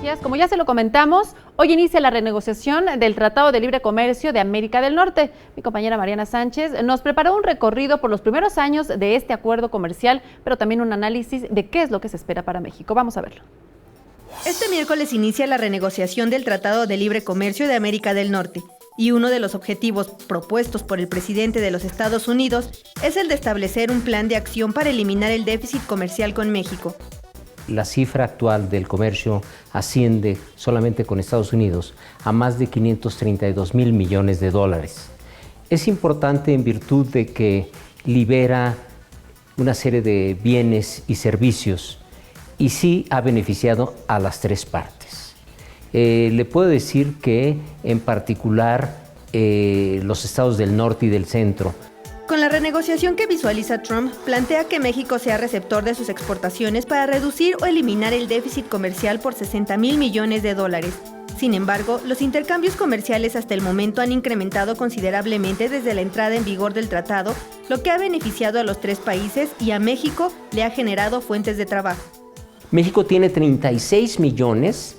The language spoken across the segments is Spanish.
Gracias. Como ya se lo comentamos, hoy inicia la renegociación del Tratado de Libre Comercio de América del Norte. Mi compañera Mariana Sánchez nos preparó un recorrido por los primeros años de este acuerdo comercial, pero también un análisis de qué es lo que se espera para México. Vamos a verlo. Este miércoles inicia la renegociación del Tratado de Libre Comercio de América del Norte, y uno de los objetivos propuestos por el presidente de los Estados Unidos es el de establecer un plan de acción para eliminar el déficit comercial con México. La cifra actual del comercio asciende solamente con Estados Unidos a más de 532,000 millones de dólares. Es importante en virtud de que libera una serie de bienes y servicios y sí ha beneficiado a las tres partes. Le puedo decir que en particular los estados del norte y del centro. Con la renegociación que visualiza Trump, plantea que México sea receptor de sus exportaciones para reducir o eliminar el déficit comercial por 60,000 millones de dólares. Sin embargo, los intercambios comerciales hasta el momento han incrementado considerablemente desde la entrada en vigor del tratado, lo que ha beneficiado a los tres países y a México le ha generado fuentes de trabajo. México tiene 36 millones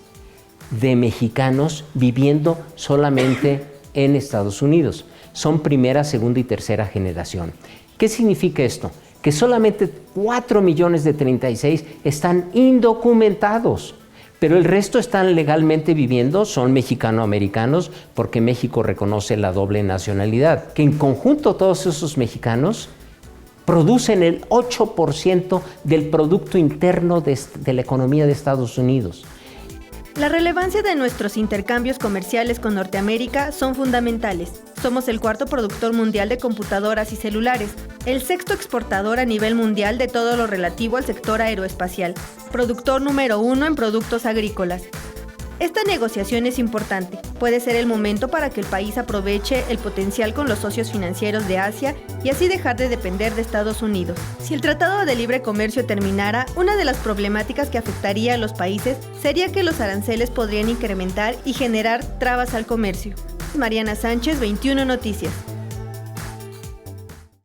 de mexicanos viviendo solamente en Estados Unidos. Son primera, segunda y tercera generación. ¿Qué significa esto? Que solamente 4 millones de 36 están indocumentados, pero el resto están legalmente viviendo, son mexicano-americanos, porque México reconoce la doble nacionalidad. Que en conjunto todos esos mexicanos producen el 8% del Producto Interno de la economía de Estados Unidos. La relevancia de nuestros intercambios comerciales con Norteamérica son fundamentales. Somos el cuarto productor mundial de computadoras y celulares, el sexto exportador a nivel mundial de todo lo relativo al sector aeroespacial, productor número 1 en productos agrícolas. Esta negociación es importante. Puede ser el momento para que el país aproveche el potencial con los socios financieros de Asia y así dejar de depender de Estados Unidos. Si el Tratado de Libre Comercio terminara, una de las problemáticas que afectaría a los países sería que los aranceles podrían incrementar y generar trabas al comercio. Mariana Sánchez, 21 Noticias.